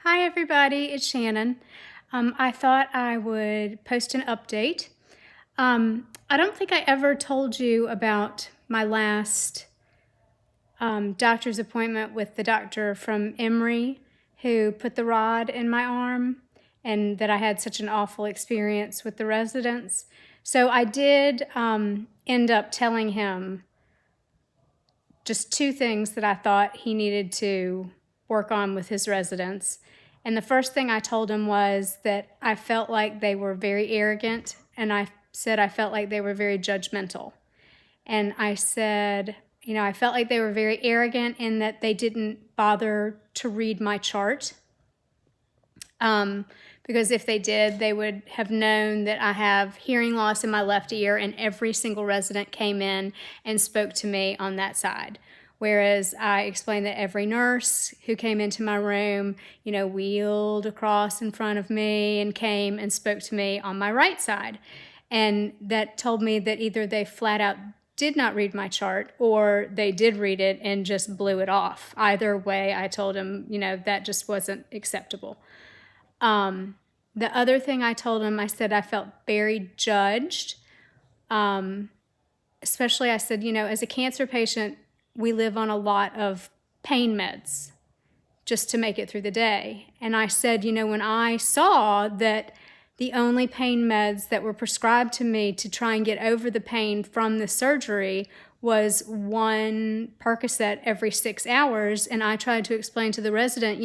Hi everybody, it's Shannon. I thought I would post an update. I don't think I ever told you about my last doctor's appointment with the doctor from Emory who put the rod in my arm, and that I had such an awful experience with the residents. So I did end up telling him just two things that I thought he needed to work on with his residents. And the first thing I told him was that I felt like they were very arrogant, and I said I felt like they were very judgmental. And I said, I felt like they were very arrogant in that they didn't bother to read my chart. Because if they did, they would have known that I have hearing loss in my left ear, and every single resident came in and spoke to me on that side. Whereas I explained that every nurse who came into my room, wheeled across in front of me and came and spoke to me on my right side. And that told me that either they flat out did not read my chart, or they did read it and just blew it off. Either way, I told him, that just wasn't acceptable. The other thing I told him, I said I felt very judged. Especially I said, as a cancer patient, we live on a lot of pain meds just to make it through the day. And I said, when I saw that the only pain meds that were prescribed to me to try and get over the pain from the surgery was one Percocet every 6 hours, and I tried to explain to the resident,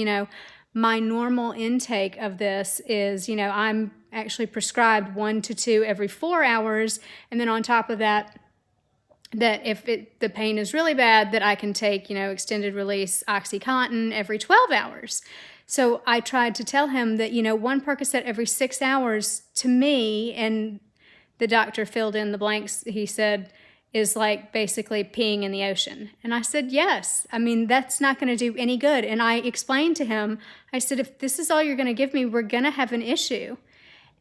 my normal intake of this is, I'm actually prescribed 1 to 2 every 4 hours, and then on top of that, that if the pain is really bad, that I can take, extended release OxyContin every 12 hours. So I tried to tell him that, one Percocet every 6 hours to me, and the doctor filled in the blanks, he said, is like basically peeing in the ocean. And I said, yes. I mean, that's not going to do any good. And I explained to him, I said, if this is all you're going to give me, we're going to have an issue.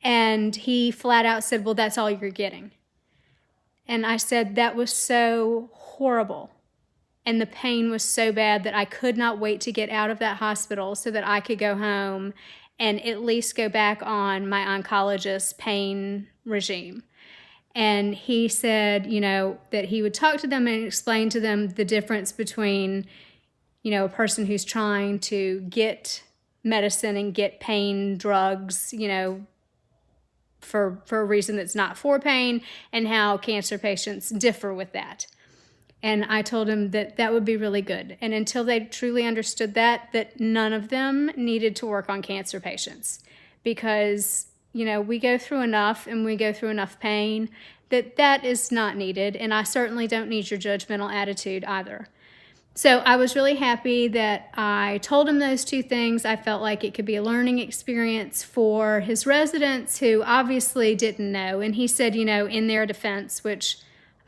And he flat out said, well, that's all you're getting. And I said, that was so horrible. And the pain was so bad that I could not wait to get out of that hospital so that I could go home and at least go back on my oncologist's pain regime. And he said, that he would talk to them and explain to them the difference between, a person who's trying to get medicine and get pain drugs, for a reason that's not for pain, and how cancer patients differ with that. And I told him that that would be really good. And until they truly understood that none of them needed to work on cancer patients, because, we go through enough and we go through enough pain that is not needed. And I certainly don't need your judgmental attitude either. So I was really happy that I told him those two things. I felt like it could be a learning experience for his residents who obviously didn't know. And he said, in their defense, which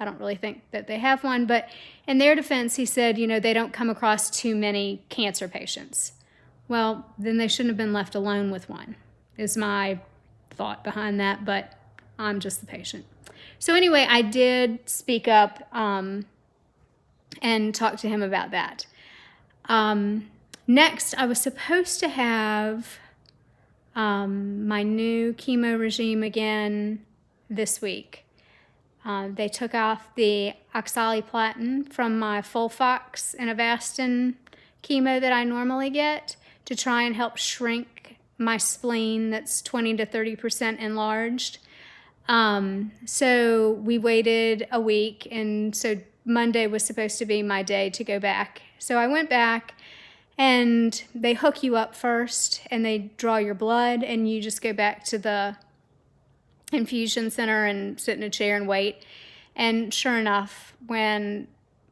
I don't really think that they have one, but in their defense, he said, they don't come across too many cancer patients. Well, then they shouldn't have been left alone with one, is my thought behind that, but I'm just the patient. So anyway, I did speak up and talk to him about that. Next, I was supposed to have my new chemo regime again this week. They took off the oxaliplatin from my Folfox and Avastin chemo that I normally get to try and help shrink my spleen that's 20 to 30% enlarged. So we waited a week, and so Monday was supposed to be my day to go back. So I went back, and they hook you up first, and they draw your blood, and you just go back to the infusion center and sit in a chair and wait. And sure enough, when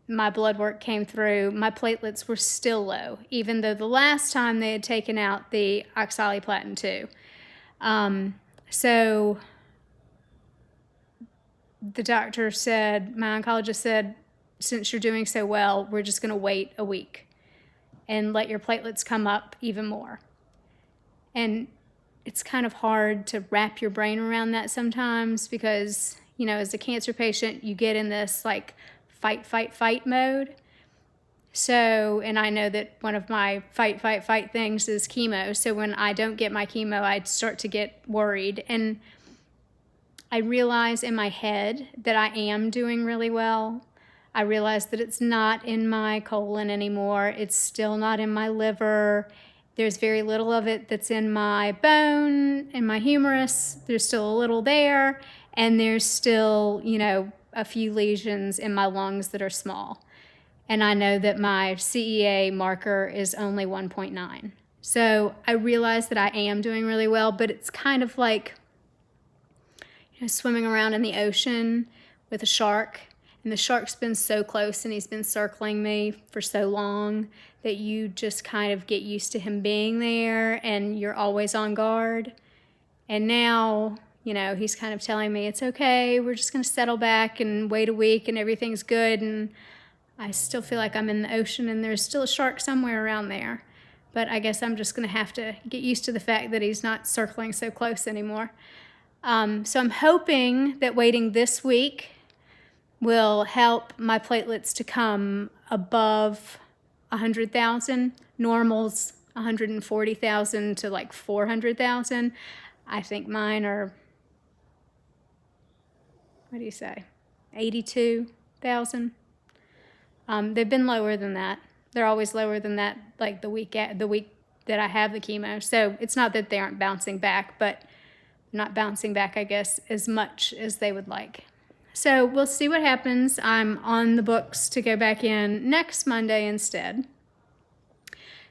my blood work came through, my platelets were still low, even though the last time they had taken out the oxaliplatin too. So the doctor said, my oncologist said, since you're doing so well, we're just going to wait a week and let your platelets come up even more. And it's kind of hard to wrap your brain around that sometimes because, as a cancer patient, you get in this like fight mode. So, and I know that one of my fight things is chemo. So when I don't get my chemo, I start to get worried. And I realize in my head that I am doing really well. I realize that it's not in my colon anymore. It's still not in my liver. There's very little of it that's in my bone, in my humerus. There's still a little there. And there's still, you know, a few lesions in my lungs that are small. And I know that my CEA marker is only 1.9. So I realize that I am doing really well, but it's kind of like, you know, swimming around in the ocean with a shark. And the shark's been so close and he's been circling me for so long that you just kind of get used to him being there and you're always on guard. And now, you know, he's kind of telling me, it's okay, we're just going to settle back and wait a week and everything's good. And I still feel like I'm in the ocean and there's still a shark somewhere around there. But I guess I'm just going to have to get used to the fact that he's not circling so close anymore. So I'm hoping that waiting this week will help my platelets to come above 100,000. Normal's 140,000 to like 400,000. I think mine are, what do you say, 82,000. They've been lower than that. They're always lower than that, like the week that I have the chemo. So it's not that they aren't bouncing back, but not bouncing back, I guess, as much as they would like. So we'll see what happens. I'm on the books to go back in next Monday instead.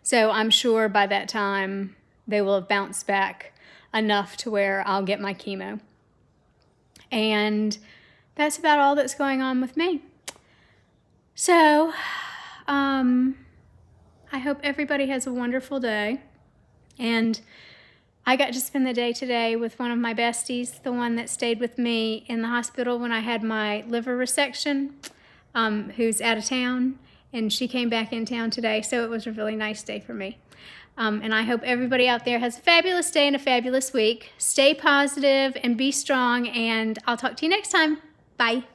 So I'm sure by that time they will have bounced back enough to where I'll get my chemo. And that's about all that's going on with me. So I hope everybody has a wonderful day. And I got to spend the day today with one of my besties, the one that stayed with me in the hospital when I had my liver resection, who's out of town, and she came back in town today, so it was a really nice day for me. And I hope everybody out there has a fabulous day and a fabulous week. Stay positive and be strong, and I'll talk to you next time. Bye.